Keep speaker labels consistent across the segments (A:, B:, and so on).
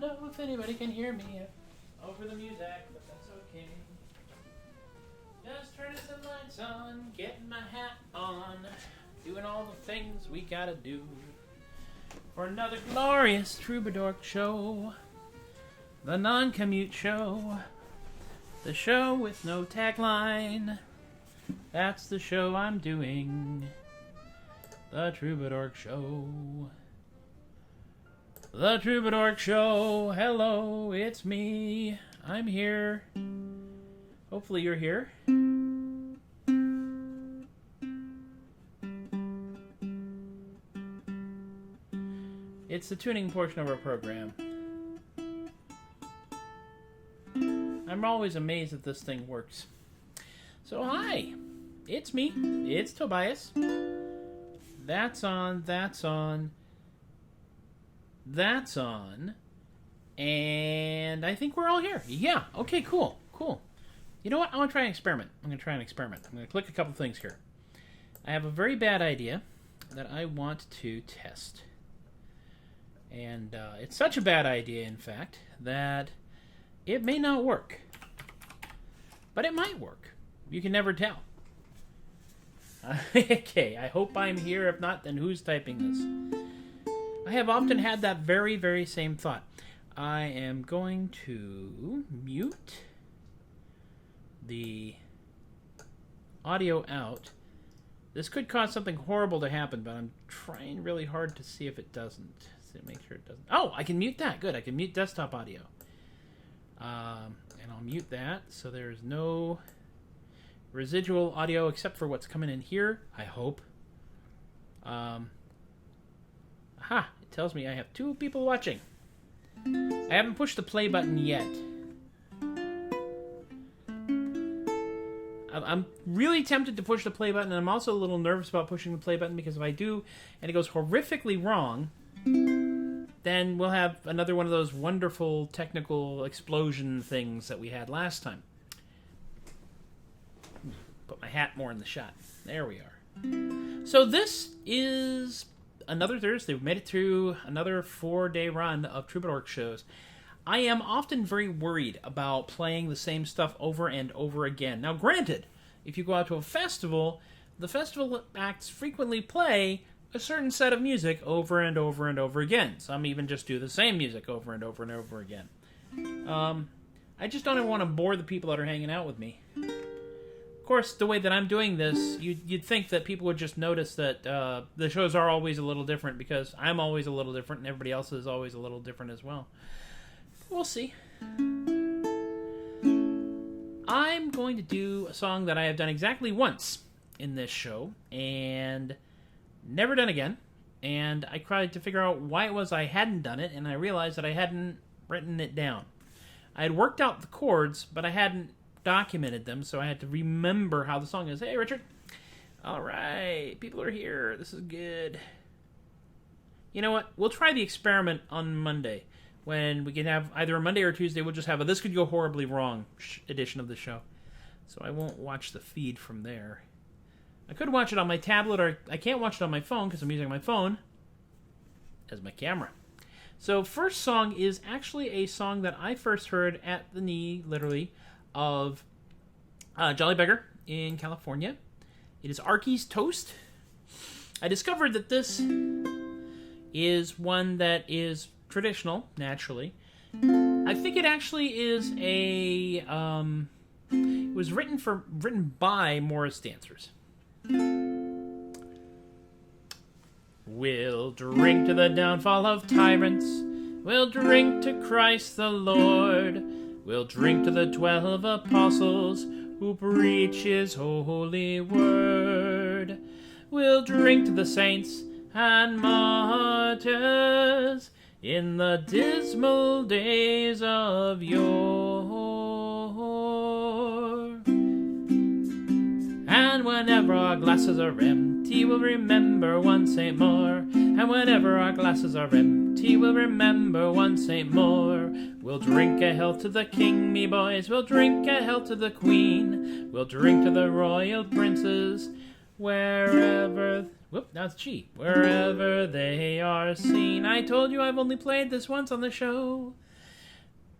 A: don't know if anybody can hear me over the music, but that's okay. Just turning some lights on, getting my hat on, doing all the things we gotta do for another glorious Troubadork show. The non-commute show. The show with no tagline. That's the show I'm doing. The Troubadork show. The Troubadork show. Hello, it's me. I'm here. Hopefully you're here. It's the tuning portion of our program. I'm always amazed that this thing works. So hi, it's me. It's Tobias. That's on, that's on, that's on. And I think we're all here. Yeah, okay, cool. You know what? I want to try an experiment. I'm going to click a couple things here. I have a very bad idea that I want to test. And it's such a bad idea, in fact, that it may not work. But it might work. You can never tell. Okay, I hope I'm here. If not, then who's typing this? I have often had that very, very same thought. I am going to mute the audio out. This could cause something horrible to happen, but I'm trying really hard to see if it doesn't. Make sure it doesn't. Oh, I can mute that. Good. I can mute desktop audio. And I'll mute that so there's no residual audio except for what's coming in here, I hope. Aha! It tells me I have 2 people watching. I haven't pushed the play button yet. I'm really tempted to push the play button, and I'm also a little nervous about pushing the play button because if I do, and it goes horrifically wrong, then we'll have another one of those wonderful technical explosion things that we had last time. Put my hat more in the shot. There we are. So this is another Thursday. We've made it through another 4-day run of Troubadork shows. I am often very worried about playing the same stuff over and over again. Now, granted, if you go out to a festival, the festival acts frequently play a certain set of music over and over and over again. Some even just do the same music over and over and over again. I just don't want to bore the people that are hanging out with me. Of course, the way that I'm doing this, you'd think that people would just notice that the shows are always a little different because I'm always a little different and everybody else is always a little different as well. We'll see. I'm going to do a song that I have done exactly once in this show and never done again. And I tried to figure out why it was I hadn't done it, and I realized that I hadn't written it down. I had worked out the chords, but I hadn't documented them, so I had to remember how the song is. Hey, Richard. All right, people are here. This is good. You know what? We'll try the experiment on Monday. When we can have either a Monday or Tuesday, we'll just have a This Could Go Horribly Wrong edition of the show. So I won't watch the feed from there. I could watch it on my tablet, or I can't watch it on my phone because I'm using my phone as my camera. So first song is actually a song that I first heard at the knee, literally, of Jolly Beggar in California. It is Arky's Toast. I discovered that this is one that is traditional, naturally. I think it actually is a it was written by Morris dancers. We'll drink to the downfall of tyrants. We'll drink to Christ the Lord. We'll drink to the 12 apostles who preach his holy word. We'll drink to the saints and martyrs in the dismal days of yore. And whenever our glasses are empty, we'll remember one Saint More. And whenever our glasses are empty, we'll remember one Saint More. We'll drink a health to the king, me boys. We'll drink a health to the queen. We'll drink to the royal princes, wherever... Whoop, that's G. Wherever they are seen. I told you I've only played this once on the show.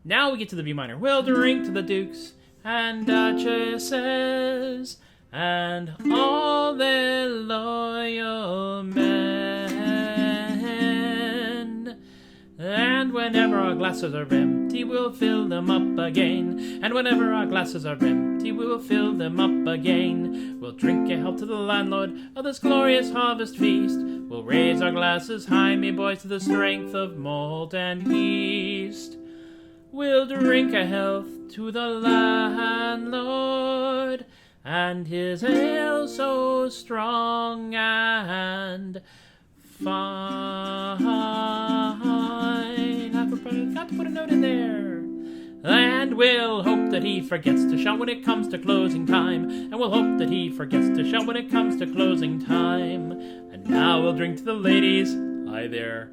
A: Now we get to the B minor. We'll drink to the dukes and duchesses and all their loyal men. And whenever our glasses are empty, we'll fill them up again. And whenever our glasses are empty, we will fill them up again. We'll drink a health to the landlord of this glorious harvest feast. We'll raise our glasses high, me boys, to the strength of malt and yeast. We'll drink a health to the landlord and his ale so strong and fine. I forgot to put a note in there. And we'll hope that he forgets to shout when it comes to closing time. And we'll hope that he forgets to shout when it comes to closing time. And now we'll drink to the ladies. Hi there.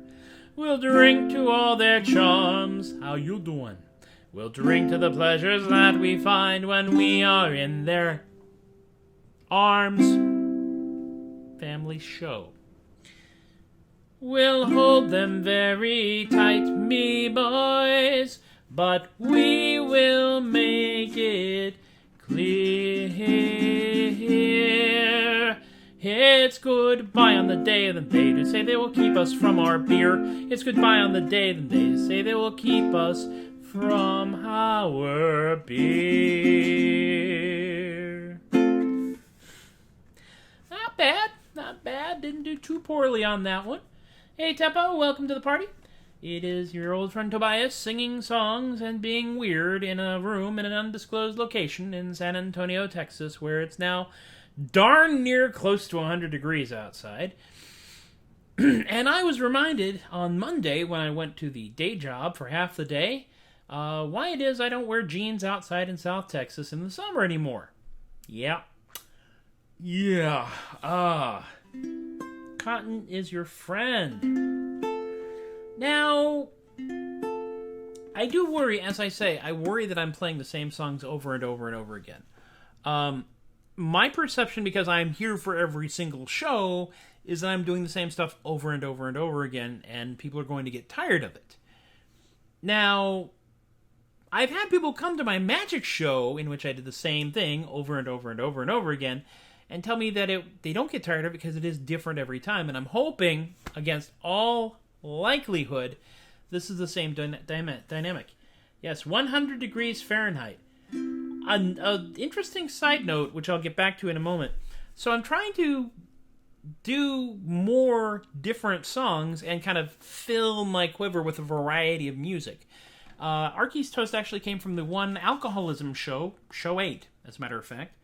A: We'll drink to all their charms. How you doing? We'll drink to the pleasures that we find when we are in their arms. Family show. We'll hold them very tight, me boys, but we will make it clear. It's goodbye on the day that they do say they will keep us from our beer. It's goodbye on the day that they say they will keep us from our beer. Not bad, not bad. Didn't do too poorly on that one. Hey, Teppo, welcome to the party. It is your old friend Tobias singing songs and being weird in a room in an undisclosed location in San Antonio, Texas, where it's now darn near close to 100 degrees outside. And I was reminded on Monday when I went to the day job for half the day why it is I don't wear jeans outside in South Texas in the summer anymore. Yeah. Cotton is your friend. Now, I do worry, as I say, I worry that I'm playing the same songs over and over and over again. My perception, because I'm here for every single show, is that I'm doing the same stuff over and over and over again, and people are going to get tired of it. Now, I've had people come to my magic show, in which I did the same thing over and over and over and over again, and tell me that they don't get tired of it because it is different every time. And I'm hoping, against all likelihood, this is the same dynamic. Yes, 100 degrees Fahrenheit. An interesting side note, which I'll get back to in a moment. So I'm trying to do more different songs and kind of fill my quiver with a variety of music. Arky's Toast actually came from the one alcoholism show, Show 8, as a matter of fact,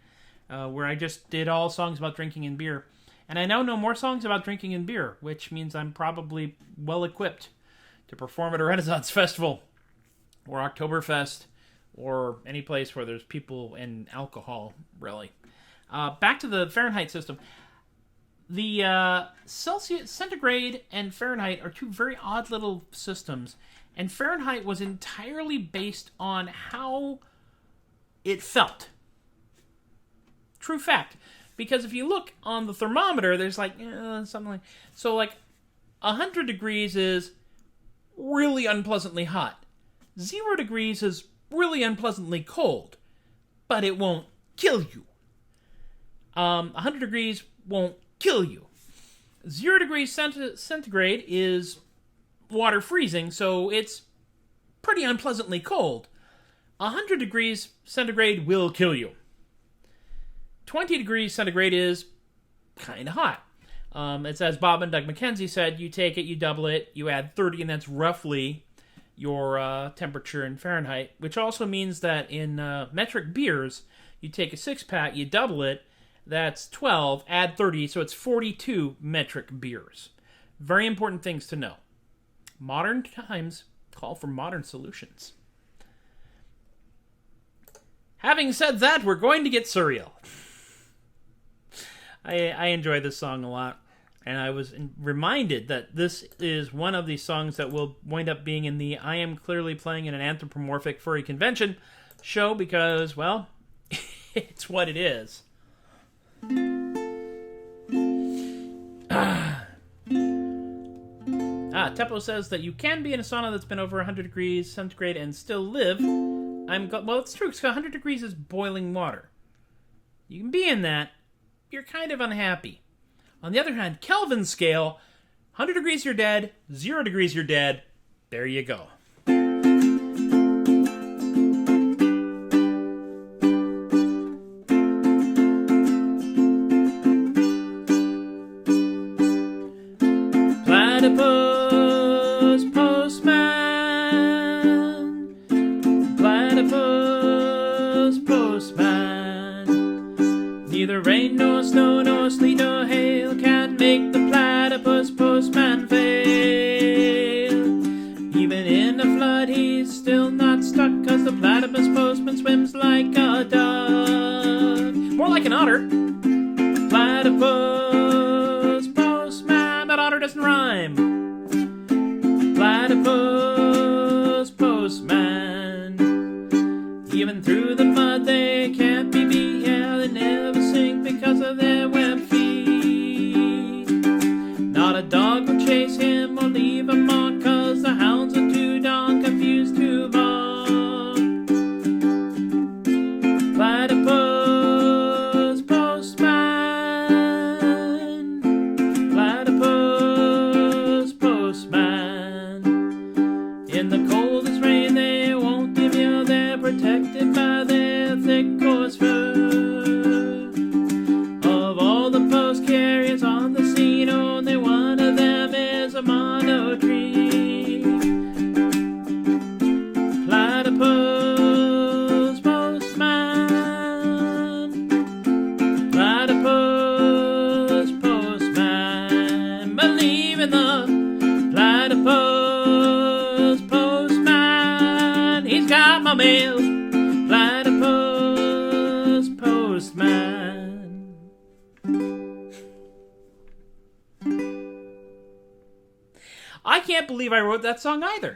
A: where I just did all songs about drinking and beer. And I now know more songs about drinking and beer, which means I'm probably well-equipped to perform at a Renaissance Festival or Oktoberfest or any place where there's people and alcohol, really. Back to the Fahrenheit system. The Celsius, centigrade, and Fahrenheit are two very odd little systems. And Fahrenheit was entirely based on how it felt. True fact. Because if you look on the thermometer, there's like, something like... So, 100 degrees is really unpleasantly hot. 0 degrees is really unpleasantly cold. But it won't kill you. 100 degrees won't kill you. 0 degrees centigrade is water freezing, so it's pretty unpleasantly cold. 100 degrees centigrade will kill you. 20 degrees centigrade is kind of hot. It's as Bob and Doug McKenzie said, you take it, you double it, you add 30, and that's roughly your temperature in Fahrenheit, which also means that in metric beers, you take a 6-pack, you double it, that's 12, add 30, so it's 42 metric beers. Very important things to know. Modern times call for modern solutions. Having said that, we're going to get surreal. I enjoy this song a lot, and I was reminded that this is one of these songs that will wind up being in the I Am Clearly Playing in an Anthropomorphic Furry Convention show because, well, it's what it is. Teppo says that you can be in a sauna that's been over 100 degrees centigrade and still live. Well, it's true, because 100 degrees is boiling water. You can be in that. You're kind of unhappy. On the other hand, Kelvin scale, 100 degrees you're dead, 0 degrees you're dead. There you go. Platypus, postman. Platypus, postman. Neither rain nor snow nor sleet nor hail can make the platypus postman fail. Even in a flood he's still not stuck, 'cause the platypus postman swims like a duck. More like an otter. Platypus postman, but otter doesn't rhyme. Platypus postman. Even through the mud they can't be beat, yeah, they never sink because of their web feet. Not a dog will chase him or leave a mark, 'cause the hounds are too darn confused to bark. Platypus postman. Platypus postman. In the coldest rain they won't demur, they're protected by their thick coarse fur. Of all the post carriers on the scene, only one of them is a monotree. Platypus postman. Platypus postman. Believe in the platypus postman. He's got my mail. Platypus postman. I can't believe I wrote that song either.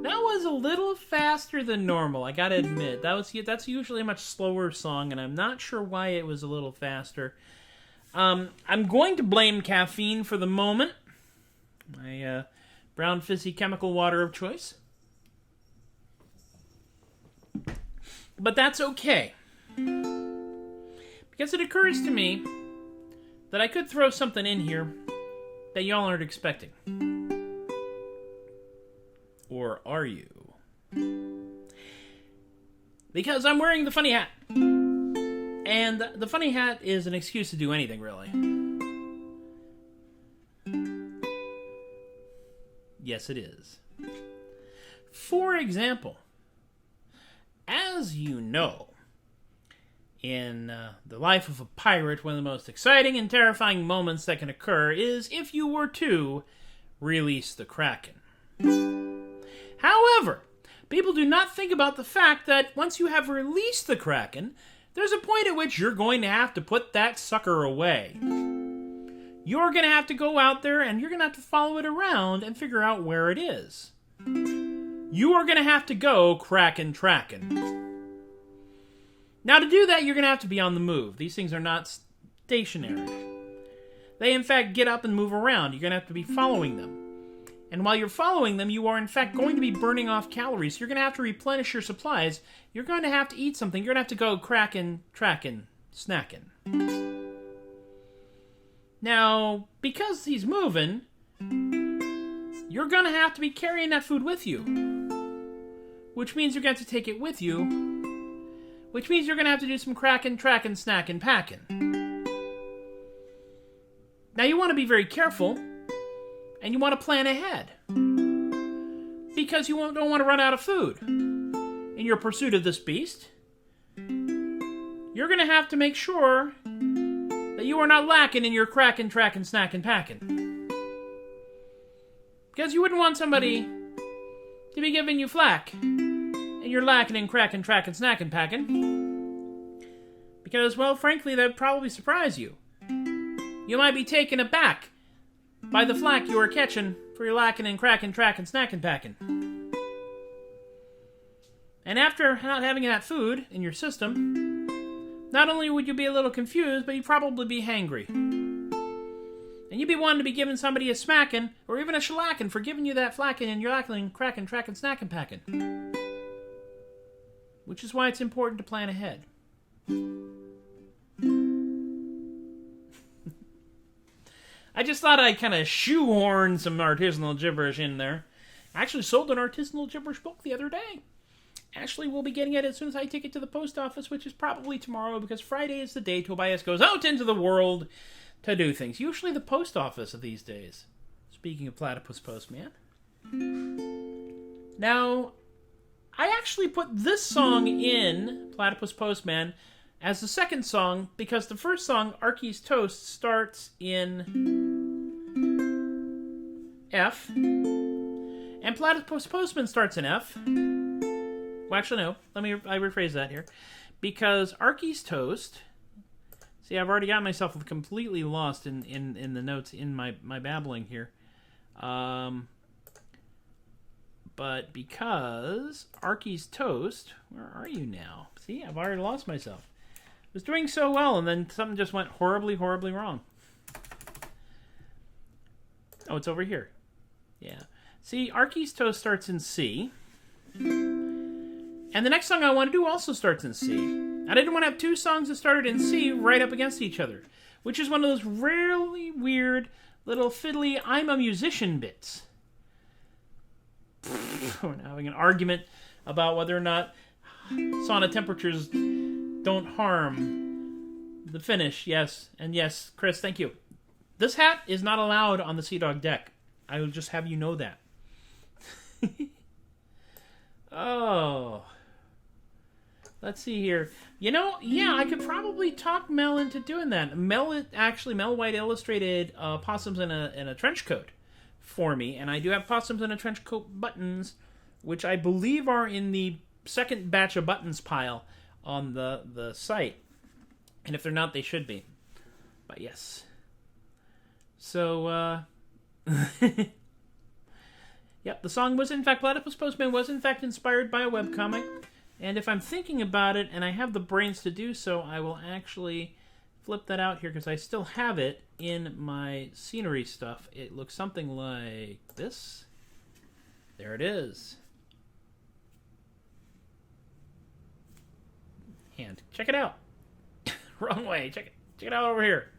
A: That was a little faster than normal, I gotta admit. That's usually a much slower song, and I'm not sure why it was a little faster. I'm going to blame caffeine for the moment. My brown fizzy chemical water of choice. But that's okay. Because it occurs to me that I could throw something in here that y'all aren't expecting. Or are you? Because I'm wearing the funny hat. And the funny hat is an excuse to do anything, really. Yes, it is. For example, as you know, in the life of a pirate, one of the most exciting and terrifying moments that can occur is if you were to release the Kraken. However, people do not think about the fact that once you have released the Kraken, there's a point at which you're going to have to put that sucker away. You're going to have to go out there and you're going to have to follow it around and figure out where it is. You are going to have to go Kraken tracking. Now, to do that, you're going to have to be on the move. These things are not stationary. They, in fact, get up and move around. You're going to have to be following them. And while you're following them, you are, in fact, going to be burning off calories. You're going to have to replenish your supplies. You're going to have to eat something. You're going to have to go cracking, tracking, snacking. Now, because he's moving, you're going to have to be carrying that food with you. Which means you're going to have to take it with you. Which means you're going to have to do some cracking, tracking, snacking, packing. Now, you want to be very careful. And you want to plan ahead. Because you don't want to run out of food. In your pursuit of this beast, you're going to have to make sure that you are not lacking in your cracking, tracking, snacking, packing. Because you wouldn't want somebody to be giving you flack. And you're lacking in cracking, tracking, snacking, packing. Because, well, frankly, that would probably surprise you. You might be taken aback by the flack you are catching for your lacking in cracking, tracking, snacking, packing. And after not having that food in your system, not only would you be a little confused, but you'd probably be hangry. And you'd be wanting to be giving somebody a smacking, or even a shellacking for giving you that flacking and you're lacking, cracking, tracking, snacking, packing. Which is why it's important to plan ahead. I just thought I'd kind of shoehorn some artisanal gibberish in there. I actually sold an artisanal gibberish book the other day. Ashley will be getting it as soon as I take it to the post office, which is probably tomorrow, because Friday is the day Tobias goes out into the world to do things. Usually the post office of these days. Speaking of Platypus Postman. Now, I actually put this song in Platypus Postman as the second song because the first song, Arky's Toast, starts in F. And Platypus Postman starts in F. Well, actually, no. I rephrase that here. Because Arky's Toast... See, I've already got myself completely lost in the notes in my babbling here. But because Arky's Toast... Where are you now? See, I've already lost myself. I was doing so well, and then something just went horribly, horribly wrong. Oh, it's over here. Yeah. See, Arky's Toast starts in C. And the next song I want to do also starts in C. I didn't want to have two songs that started in C right up against each other, which is one of those really weird little fiddly I'm a musician bits. We're now having an argument about whether or not sauna temperatures don't harm the finish. Yes, and yes, Chris, thank you. This hat is not allowed on the Sea Dog deck. I will just have you know that. Oh... Let's see here. You know, yeah, I could probably talk Mel into doing that. Mel White illustrated possums in a trench coat for me, and I do have possums in a trench coat buttons, which I believe are in the second batch of buttons pile on the site. And if they're not, they should be. But yes. So, yep, the song was in fact, Platypus Postman was in fact inspired by a webcomic. And if I'm thinking about it, and I have the brains to do so, I will actually flip that out here, because I still have it in my scenery stuff. It looks something like this. There it is. Hand. Check it out. Wrong way. Check it out over here.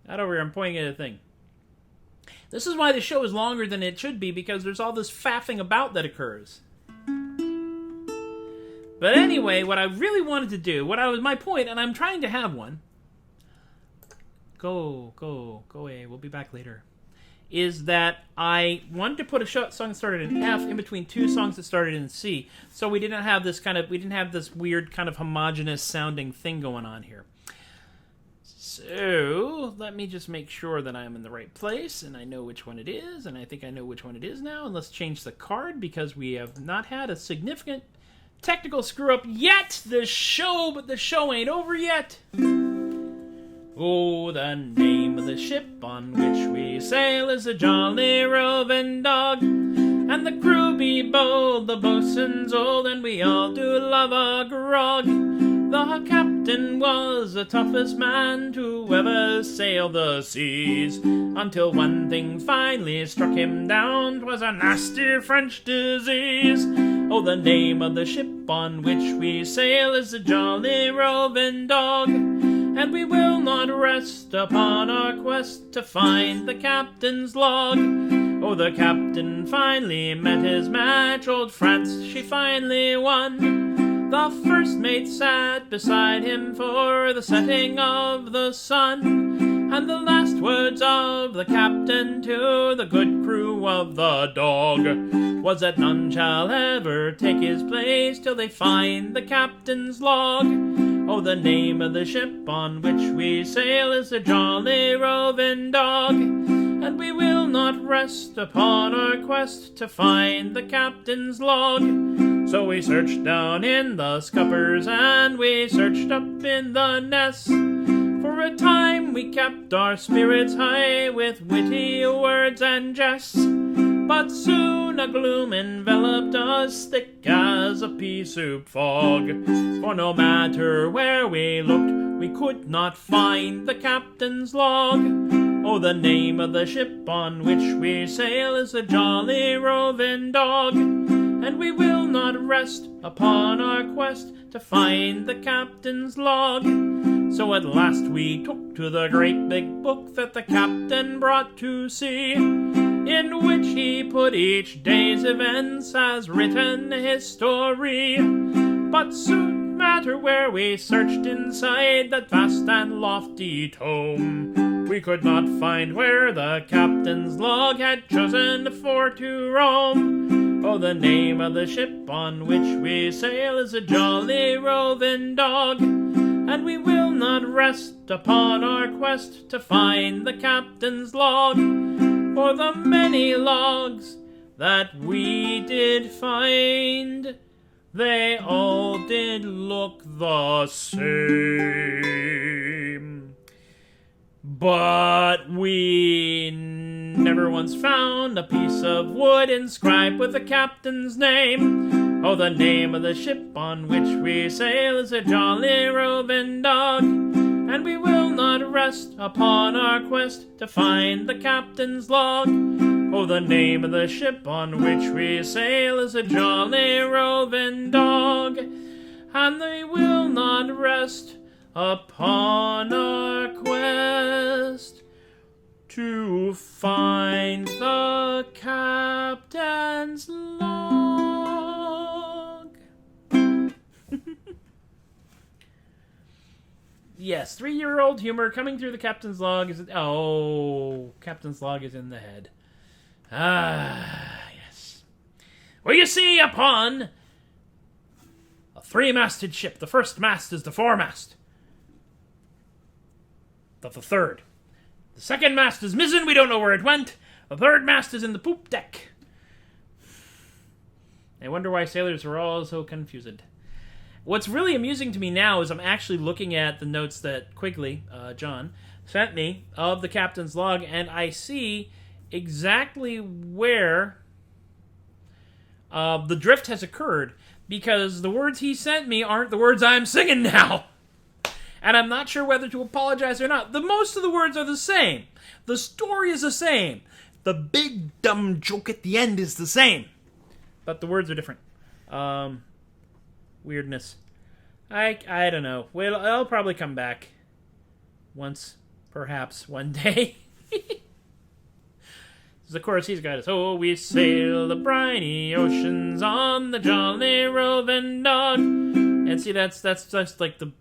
A: Not over here. I'm pointing at a thing. This is why the show is longer than it should be, because there's all this faffing about that occurs. But anyway, what I really wanted to do, my point, and I'm trying to have one. Go away. We'll be back later. Is that I wanted to put a song that started in F in between two songs that started in C, so we didn't have this weird kind of homogenous sounding thing going on here. So let me just make sure that I'm in the right place and I know which one it is, and I think I know which one it is now. And let's change the card because we have not had a significant technical screw up yet. But the show ain't over yet. Oh, the name of the ship on which we sail is a jolly roving dog, and the crew be bold, the boatswain's old, and we all do love a grog. The captain was the toughest man to ever sail the seas, until one thing finally struck him down, 'twas a nasty French disease. Oh, the name of the ship on which we sail is a jolly roving dog, and we will not rest upon our quest to find the captain's log. Oh, the captain finally met his match, old France she finally won. The first mate sat beside him for the setting of the sun, and the last words of the captain to the good crew of the Dog was that none shall ever take his place till they find the captain's log. Oh, the name of the ship on which we sail is the Jolly Roving Dog, and we will not rest upon our quest to find the captain's log. So we searched down in the scuppers and we searched up in the nest. For a time we kept our spirits high with witty words and jests, but soon a gloom enveloped us thick as a pea soup fog. For no matter where we looked, we could not find the captain's log. Oh, the name of the ship on which we sail is a jolly roving dog, and we will not rest upon our quest to find the captain's log. So at last we took to the great big book that the captain brought to sea, in which he put each day's events as written history. But soon matter where we searched inside that vast and lofty tome, we could not find where the captain's log had chosen for to roam. Oh, the name of the ship on which we sail is a jolly roving dog, and we will not rest upon our quest to find the captain's log. For the many logs that we did find, they all did look the same. But we never once found a piece of wood inscribed with the captain's name. Oh, the name of the ship on which we sail is a jolly roving dog, and we will not rest upon our quest to find the captain's log. Oh, the name of the ship on which we sail is a jolly roving dog, and they will not rest upon our quest to find the captain's log. Yes, 3-year-old humor coming through the captain's log is... Oh, captain's log is in the head. Ah, yes. Well, you see, upon a 3-masted ship, the first mast is the foremast. The third. The second mast is mizzen, we don't know where it went. The third mast is in the poop deck. I wonder why sailors were all so confused. What's really amusing to me now is I'm actually looking at the notes that Quigley, John, sent me of the captain's log, and I see exactly where the drift has occurred, because the words he sent me aren't the words I'm singing now. And I'm not sure whether to apologize or not. Most of the words are the same. The story is the same. The big dumb joke at the end is the same. But the words are different. Weirdness. I don't know. Well, I'll probably come back. Once, perhaps, one day. Of course, he's got us. Oh, we sail the briny oceans on the jolly roving dog. And see, that's just like the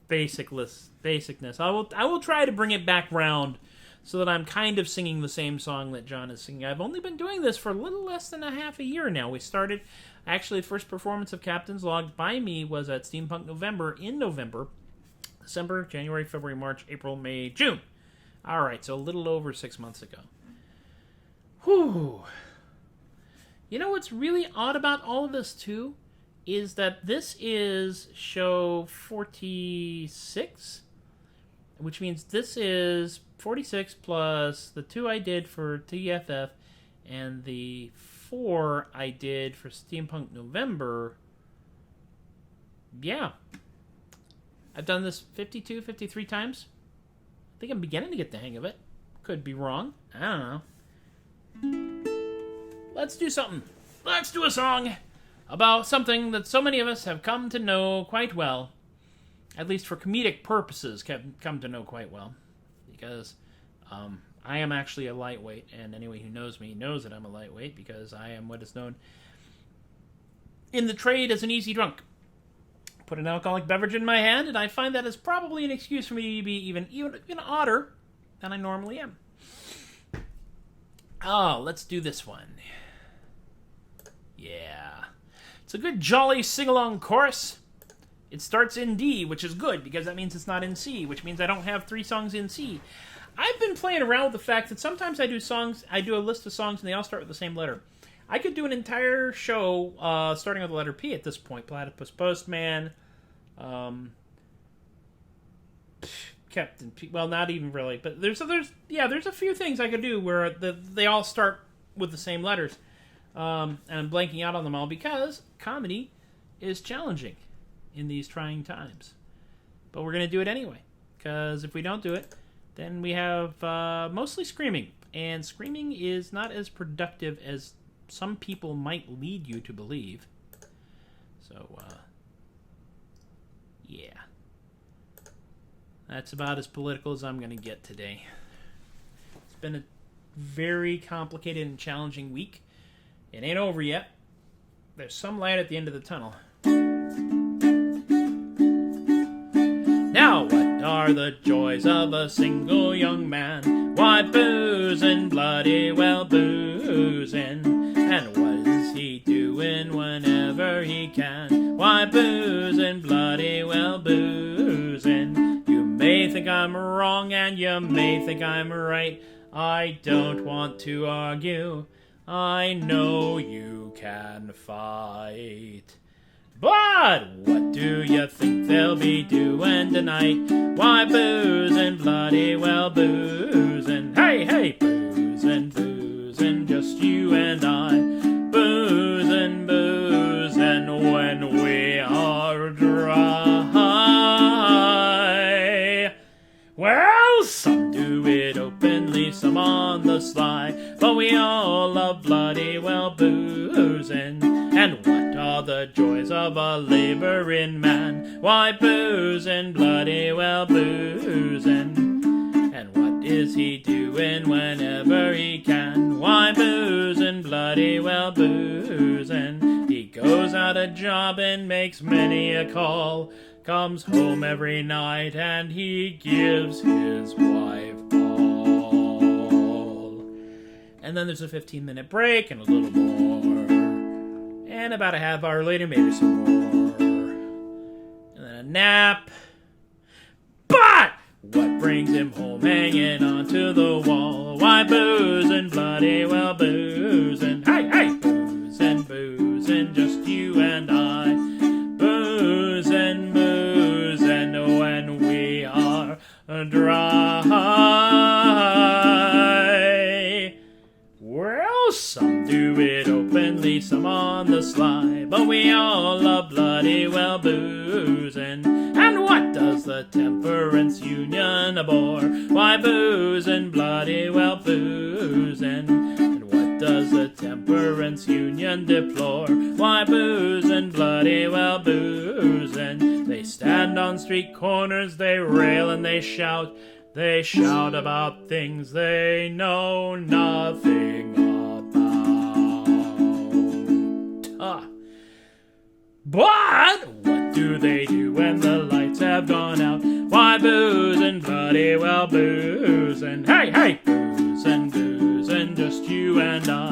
A: basicness. I will try to bring it back round so that I'm kind of singing the same song that John is singing. I've only been doing this for a little less than a half a year now. We started, actually, the first performance of Captain's Log by me was at Steampunk November in November, December, January, February, March, April, May, June. All right, so a little over 6 months ago. Whew. You know what's really odd about all of this, too? Is that this is show 46, which means this is 46 plus the 2 I did for TFF and the 4 I did for Steampunk November. Yeah. I've done this 52, 53 times. I think I'm beginning to get the hang of it. Could be wrong. I don't know. Let's do something. Let's do a song about something that so many of us have come to know quite well, at least for comedic purposes, come to know quite well, because I am actually a lightweight, and anyone who knows me knows that I'm a lightweight, because I am what is known in the trade as an easy drunk. Put an alcoholic beverage in my hand, and I find that is probably an excuse for me to be even odder than I normally am. Oh, let's do this one. Yeah. It's a good jolly sing-along chorus. It starts in D, which is good, because that means it's not in C, which means I don't have 3 songs in C. I've been playing around with the fact that sometimes I do a list of songs, and they all start with the same letter. I could do an entire show starting with the letter P at this point. Platypus, Postman, Captain P. Well, not even really, but there's a few things I could do where they all start with the same letters. And I'm blanking out on them all because comedy is challenging in these trying times. But we're going to do it anyway, because if we don't do it, Then we have mostly screaming. And screaming is not as productive as some people might lead you to believe. So, yeah. That's about as political as I'm going to get today. It's been a very complicated and challenging week. It ain't over yet. There's some light at the end of the tunnel. Now, what are the joys of a single young man? Why, boozin', bloody well boozin'. And what is he doing whenever he can? Why, boozin', bloody well boozin'. You may think I'm wrong and you may think I'm right. I don't want to argue. I know you can fight. But what do you think they'll be doing tonight? Why, boozin', bloody well boozin'. Hey, hey, boozin', boozin', just you and I. Boozin', boozin', when we are dry. Well, some do it openly, some on the sly, but we all love bloody well boozin'. And what are the joys of a laborin' man? Why, boozin', bloody well boozin'. And what is he doing whenever he can? Why, boozin', bloody well boozin'. He goes out a job and makes many a call, comes home every night and he gives his wife all. And then there's a 15-minute break and a little more. And about a half hour later, maybe some more. And then a nap. But what brings him home hanging onto the wall? Why, boozin', bloody well boozin'. Hey, hey, boozin', boozin', just you and I. Boozin', boozin', when we are dry. Well, some do it openly, some on the sly, but we all love bloody well boozin'. And what does the temperance union abhor? Why, boozin', bloody well boozin'. And what does the temperance union deplore? Why, boozin', bloody well boozin'. They stand on street corners, they rail and they shout. They shout about things they know nothing about. But what do they do when the lights have gone out? Why, boozin', bloody well boozin'. Hey, hey, boozin', boozin', just you and I.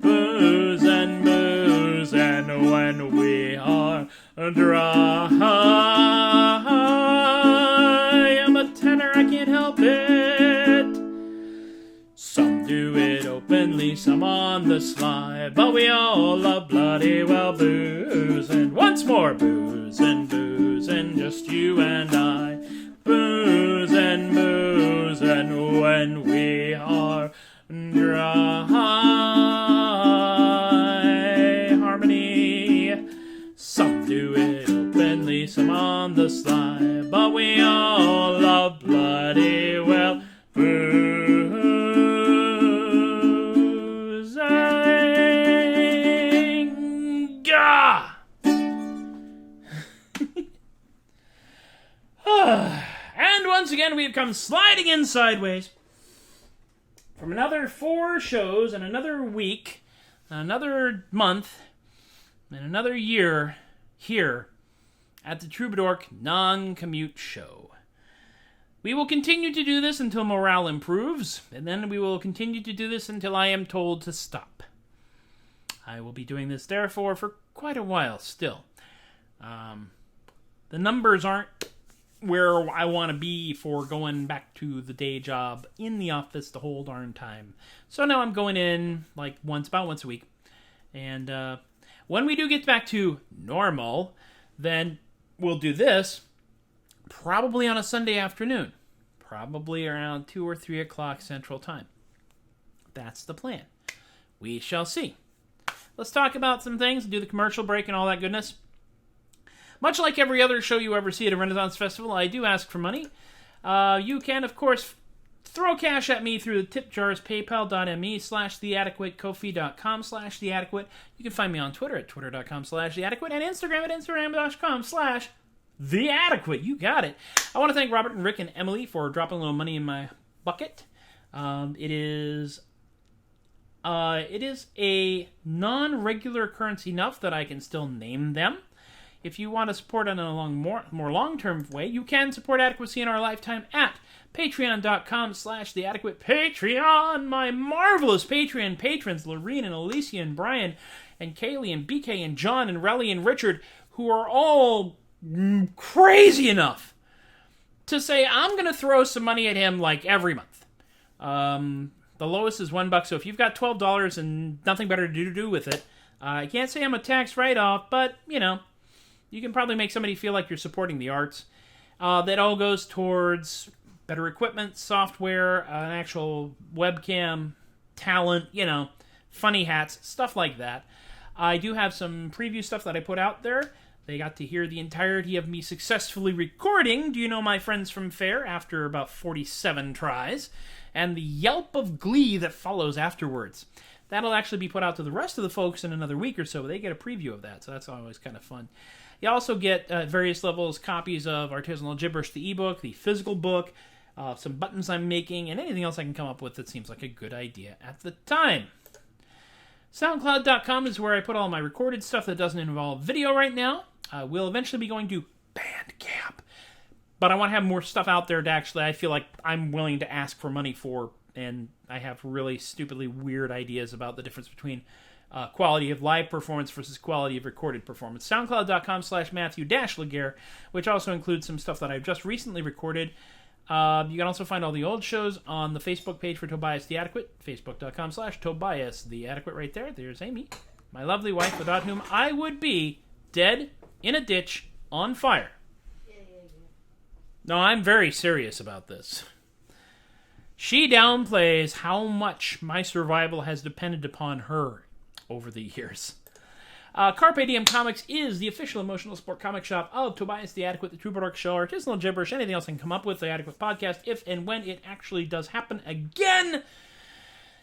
A: Boozin', boozin', when we are dry. I'm a tenor, I can't help it. Some do it openly, some on the sly, but we all love bloody well boozin'. Once more, boozin', boozin', just you and I. Boozin', boozin', when we are dry. Harmony. Some do it openly, some on the sly, but we all love bloody well boozing. Gah! And once again, we've come sliding in sideways from another 4 shows and another week, another month, and another year here at the Troubadork non-commute show. We will continue to do this until morale improves, and then we will continue to do this until I am told to stop. I will be doing this, therefore, for quite a while still. The numbers aren't where I want to be for going back to the day job in the office the whole darn time. So now I'm going in like about once a week. And when we do get back to normal, then we'll do this probably on a Sunday afternoon. Probably around 2 or 3 o'clock Central Time. That's the plan. We shall see. Let's talk about some things, do the commercial break and all that goodness. Much like every other show you ever see at a Renaissance Festival, I do ask for money. You can, of course, throw cash at me through the tip jars, paypal.me/theadequate, ko-fi.com/theadequate. You can find me on Twitter at twitter.com/theadequate, and Instagram at instagram.com/theadequate. You got it. I want to thank Robert and Rick and Emily for dropping a little money in my bucket. It is a non-regular occurrence enough that I can still name them. If you want to support in a more long-term way, you can support Adequacy in our lifetime at patreon.com/theadequate. Patreon! My marvelous Patreon patrons, Lorene and Alicia and Brian and Kaylee and BK and John and Relly and Richard, who are all crazy enough to say, I'm going to throw some money at him like every month. The lowest is $1, so if you've got $12 and nothing better to do with it, I can't say I'm a tax write-off, but, you can probably make somebody feel like you're supporting the arts. That all goes towards better equipment, software, an actual webcam, talent, funny hats, stuff like that. I do have some preview stuff that I put out there. They got to hear the entirety of me successfully recording Do You Know My Friends from Fair after about 47 tries, and the yelp of glee that follows afterwards. That'll actually be put out to the rest of the folks in another week or so. They get a preview of that, so that's always kind of fun. You also get various levels copies of Artisanal Gibberish, the ebook, the physical book, some buttons I'm making, and anything else I can come up with that seems like a good idea at the time. SoundCloud.com is where I put all my recorded stuff that doesn't involve video right now. We'll eventually be going to Bandcamp. But I want to have more stuff out there to actually, I feel like I'm willing to ask for money for, and I have really stupidly weird ideas about the difference between quality of live performance versus quality of recorded performance. SoundCloud.com/Matthew-Laguerre, which also includes some stuff that I've just recently recorded. You can also find all the old shows on the Facebook page for Tobias the Adequate, Facebook.com/Tobias the Adequate right there. There's Amy, my lovely wife, without whom I would be dead in a ditch on fire. No, I'm very serious about this. She downplays how much my survival has depended upon her over the years. Carpe Diem Comics is the official emotional support comic shop of Tobias the Adequate, the Troubadork Show, Artisanal Gibberish, anything else I can come up with, the Adequate Podcast, if and when it actually does happen again.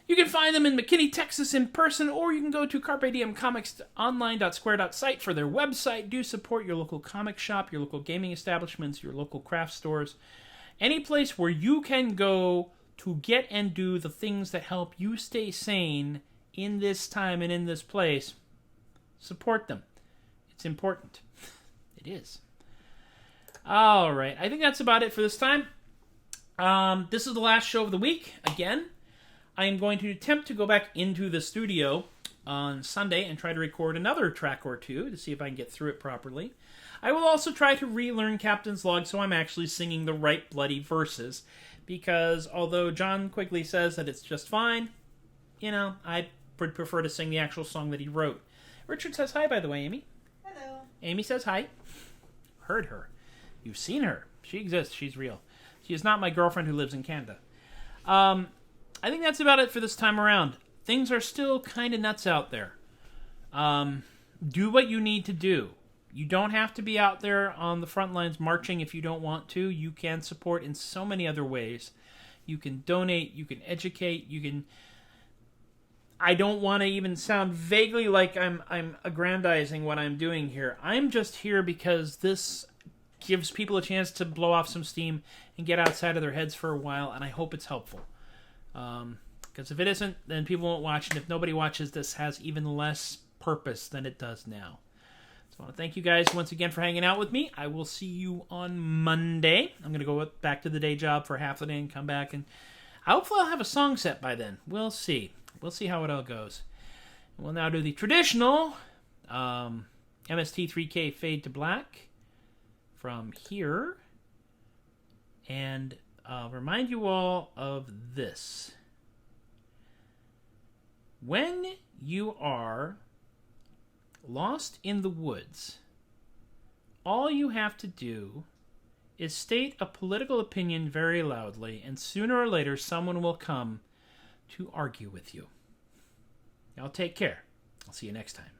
A: You can find them in McKinney, Texas in person, or you can go to carpediemcomicsonline.square.site for their website. Do support your local comic shop, your local gaming establishments, your local craft stores. Any place where you can go to get and do the things that help you stay sane in this time and in this place. Support them. It's important. It is. All right. I think that's about it for this time. This is the last show of the week. Again, I am going to attempt to go back into the studio on Sunday and try to record another track or two to see if I can get through it properly. I will also try to relearn Captain's Log so I'm actually singing the right bloody verses, because although John Quigley says that it's just fine, I would prefer to sing the actual song that he wrote. Richard says hi, by the way, Amy.
B: Hello.
A: Amy says hi. Heard her. You've seen her. She exists. She's real. She is not my girlfriend who lives in Canada. I think that's about it for this time around. Things are still kind of nuts out there. Do what you need to do. You don't have to be out there on the front lines marching if you don't want to. You can support in so many other ways. You can donate. You can educate. You can... I don't want to even sound vaguely like I'm aggrandizing what I'm doing here. I'm just here because this gives people a chance to blow off some steam and get outside of their heads for a while, and I hope it's helpful. Because if it isn't, then people won't watch, and if nobody watches, this has even less purpose than it does now. So I want to thank you guys once again for hanging out with me. I will see you on Monday. I'm going to go back to the day job for half the day and come back, and hopefully I'll have a song set by then. We'll see. We'll see how it all goes. We'll now do the traditional MST3K Fade to Black from here. And I'll remind you all of this. When you are lost in the woods, all you have to do is state a political opinion very loudly, and sooner or later someone will come to argue with you. Y'all take care. I'll see you next time.